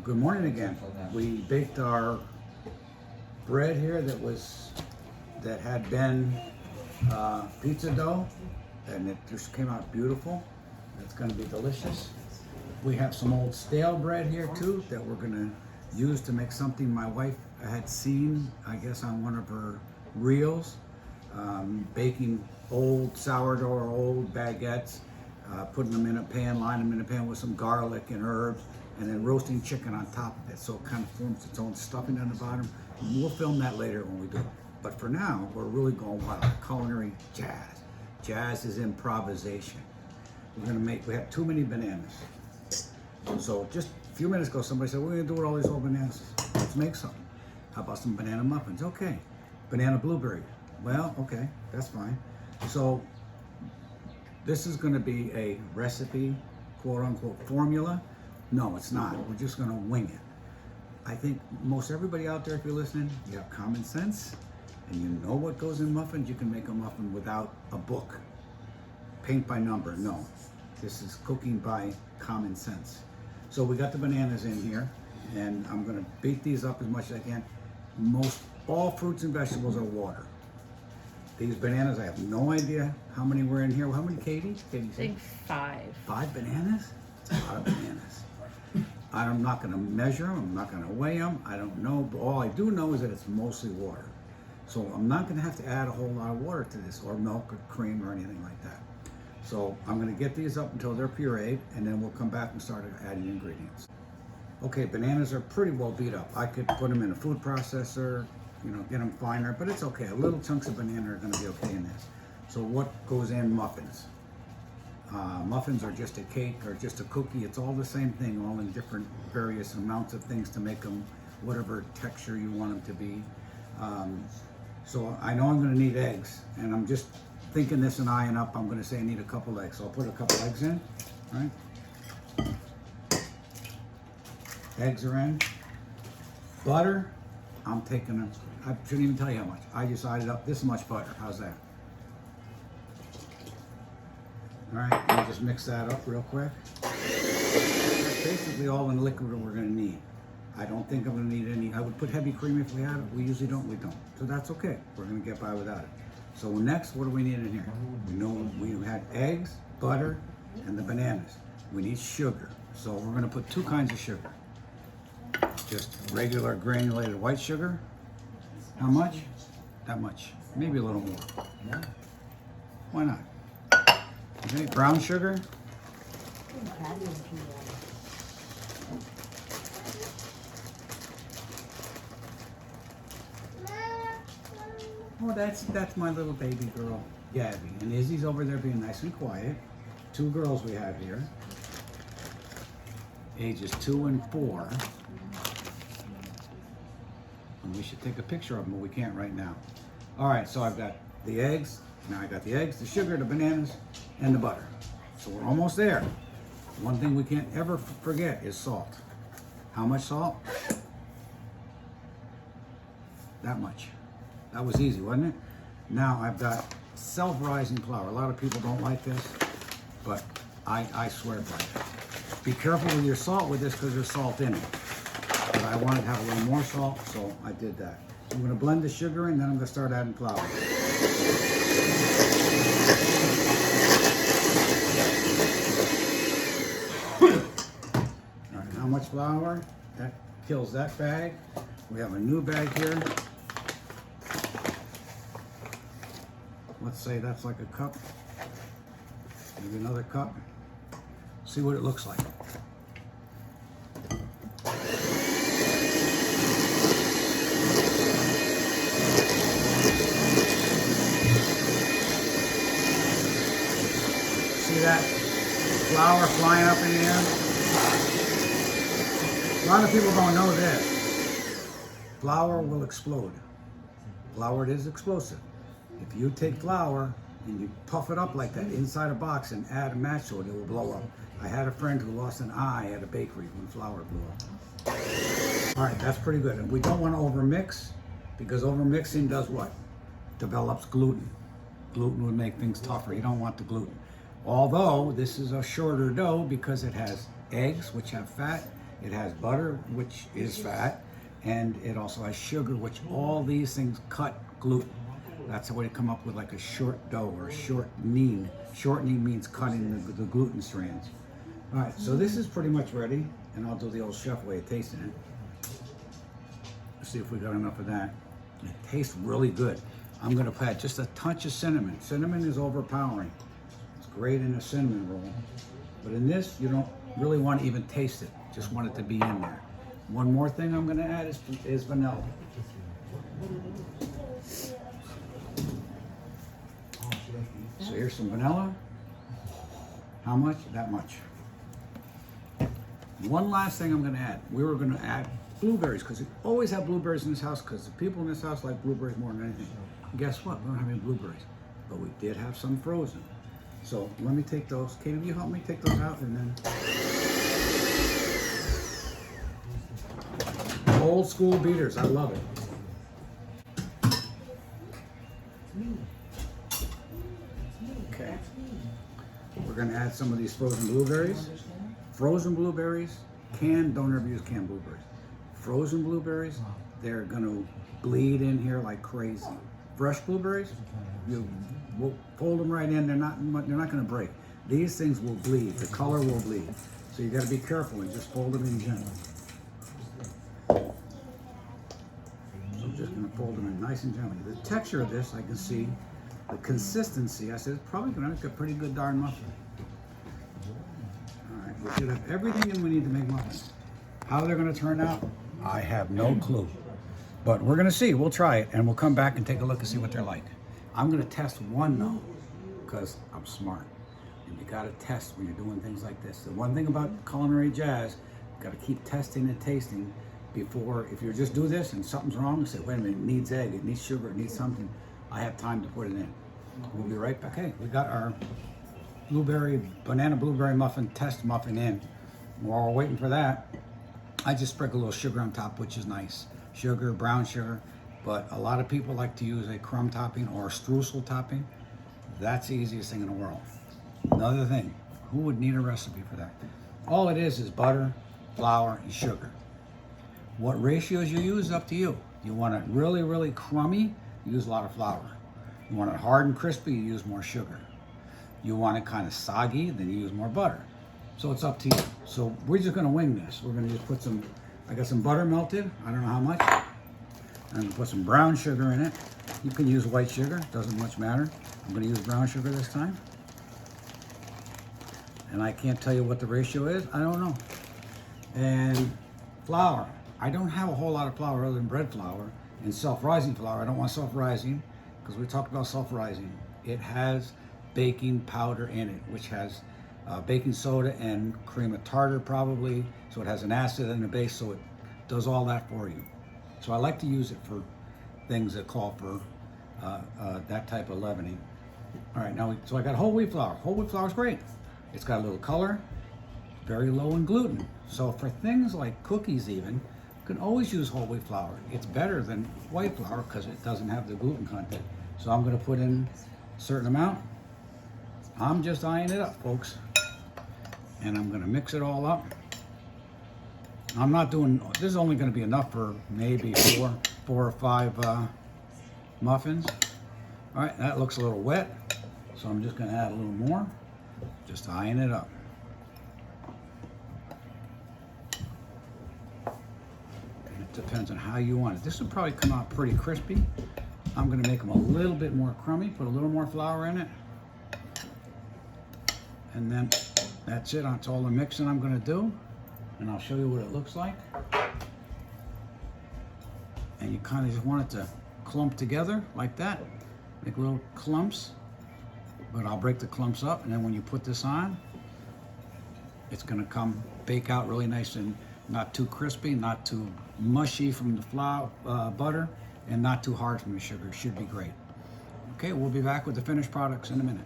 Good morning again. We baked our bread here that had been pizza dough, and it just came out beautiful. It's going to be delicious. We have some old stale bread here too that we're going to use to make something my wife had seen, I guess, on one of her reels, baking old sourdough or old baguettes, putting them in a pan, lining them in a pan with some garlic and herbs, and then roasting chicken on top of it, so it kind of forms its own stuffing on the bottom. We'll film that later when we do it. But for now, we're really going wild. Culinary jazz. Jazz is improvisation. We have too many bananas. So just a few minutes ago, somebody said, what are we gonna do with all these old bananas? Let's make something. How about some banana muffins? Okay. Banana blueberry. Well, okay, that's fine. So this is gonna be a recipe, quote unquote, formula. No, it's not. We're just gonna wing it. I think most everybody out there, if you're listening, you have common sense and you know what goes in muffins. You can make a muffin without a book. Paint by number, no. This is cooking by common sense. So we got the bananas in here, and I'm gonna beat these up as much as I can. All fruits and vegetables are water. These bananas, I have no idea how many were in here. How many, Katie? I think 5. 5 bananas? That's a lot of bananas. I'm not gonna measure them, I'm not gonna weigh them, I don't know, but all I do know is that it's mostly water. So I'm not gonna have to add a whole lot of water to this, or milk or cream or anything like that. So I'm gonna get these up until they're pureed, and then we'll come back and start adding ingredients. Okay, bananas are pretty well beat up. I could put them in a food processor, get them finer, but it's okay. Little chunks of banana are gonna be okay in this. So what goes in muffins? Muffins are just a cake or just a cookie. It's all the same thing, all in different various amounts of things to make them whatever texture you want them to be. So I know I'm gonna need eggs, and I'm just thinking this and eyeing up. I'm gonna say I need a couple eggs. So I'll put a couple eggs in, all right? Eggs are in. Butter, I'm taking them. I shouldn't even tell you how much. I just eyed it up this much butter. How's that? All right, let me just mix that up real quick. That's basically all in liquid that we're gonna need. I don't think I'm gonna need any. I would put heavy cream if we had it. We usually don't, So that's okay. We're gonna get by without it. So next, what do we need in here? We know we had eggs, butter, and the bananas. We need sugar. So we're gonna put 2 kinds of sugar. Just regular granulated white sugar. How much? That much. Maybe a little more. Why not? Okay, brown sugar. Oh, that's my little baby girl, Gabby. And Izzy's over there being nice and quiet. 2 girls we have here. Ages 2 and 4. And we should take a picture of them, but we can't right now. All right, so I've got the eggs. Now I got the eggs, the sugar, the bananas, and the butter. So we're almost there. One thing we can't ever forget is salt. How much salt? That much. That was easy, wasn't it? Now I've got self-rising flour. A lot of people don't like this, but I swear by it. Be careful with your salt with this because there's salt in it. But I wanted to have a little more salt, so I did that. I'm gonna blend the sugar in, then I'm gonna start adding flour. All right, how much flour? That kills that bag. We have a new bag here. Let's say that's like a cup. Maybe another cup. See what it looks like. See that flour flying up in the air? A lot of people don't know this. Flour will explode. Flour is explosive. If you take flour and you puff it up like that inside a box and add a match to it, it will blow up. I had a friend who lost an eye at a bakery when flour blew up. All right, that's pretty good. And we don't want to overmix, because overmixing does what? Develops gluten. Gluten would make things tougher. You don't want the gluten. Although this is a shorter dough because it has eggs, which have fat, It has butter, which is fat, and it also has sugar, which all these things cut gluten. That's the way to come up with like a short dough or a shortening. Shortening means cutting the gluten strands. All right, so this is pretty much ready, and I'll do the old chef way of tasting it. Let's see if we got enough of that. It tastes really good. I'm gonna add just a touch of cinnamon. Cinnamon is overpowering. It's great in a cinnamon roll, but in this, you don't really want to even taste it. Just want it to be in there. One more thing I'm gonna add is vanilla. So here's some vanilla. How much? That much. One last thing I'm gonna add. We were gonna add blueberries, because we always have blueberries in this house, because the people in this house like blueberries more than anything. And guess what? We don't have any blueberries, but we did have some frozen. So let me take those. Katie, will you help me take those out? And then old school beaters. I love it. Okay. We're gonna add some of these frozen blueberries. Frozen blueberries, don't ever use canned blueberries. Frozen blueberries, they're gonna bleed in here like crazy. Fresh blueberries, you will fold them right in. They're not gonna break. These things will bleed. The color will bleed. So you got to be careful and just fold them in gently. So I'm just gonna fold them in nice and gently. The texture of this, I can see. The consistency, I said, it's probably gonna make a pretty good darn muffin. All right, we should have everything in we need to make muffins. How they're gonna turn out, I have no clue. But we're gonna see, we'll try it, and we'll come back and take a look and see what they're like. I'm gonna test one though, because I'm smart. And you gotta test when you're doing things like this. The one thing about culinary jazz, you gotta keep testing and tasting before, if you just do this and something's wrong, you say, wait a minute, it needs egg, it needs sugar, it needs something. I have time to put it in. We'll be right back. Okay, we got our banana blueberry muffin test muffin in. While we're waiting for that, I just sprinkle a little sugar on top, which is nice. Sugar, brown sugar, but a lot of people like to use a crumb topping or a streusel topping. That's the easiest thing in the world. Another thing, who would need a recipe for that? All it is butter, flour, and sugar. What ratios you use is up to you. You want it really, really crummy, you use a lot of flour. You want it hard and crispy, you use more sugar. You want it kind of soggy, then you use more butter. So it's up to you. So we're just gonna wing this. We're gonna just put some, I got some butter melted, I don't know how much. I'm gonna put some brown sugar in it. You can use white sugar, doesn't much matter. I'm gonna use brown sugar this time. And I can't tell you what the ratio is, I don't know. And flour. I don't have a whole lot of flour other than bread flour and self-rising flour. I don't want self-rising because we talked about self-rising. It has baking powder in it, which has baking soda and cream of tartar probably. So it has an acid and a base, so it does all that for you. So I like to use it for things that call for that type of leavening. All right, now, so I got whole wheat flour. Whole wheat flour is great. It's got a little color, very low in gluten. So for things like cookies even, you can always use whole wheat flour. It's better than white flour because it doesn't have the gluten content. So I'm gonna put in a certain amount. I'm just eyeing it up, folks. And I'm gonna mix it all up. I'm not doing, this is only gonna be enough for maybe four or five muffins. All right, that looks a little wet. So I'm just gonna add a little more, just eyeing it up. It depends on how you want it. This will probably come out pretty crispy. I'm gonna make them a little bit more crummy, put a little more flour in it. And then that's it, that's all the mixing I'm gonna do. And I'll show you what it looks like. And you kind of just want it to clump together like that. Make little clumps, but I'll break the clumps up, and then when you put this on, it's gonna bake out really nice and not too crispy, not too mushy from the flour, butter, and not too hard from the sugar. It should be great. Okay, we'll be back with the finished products in a minute.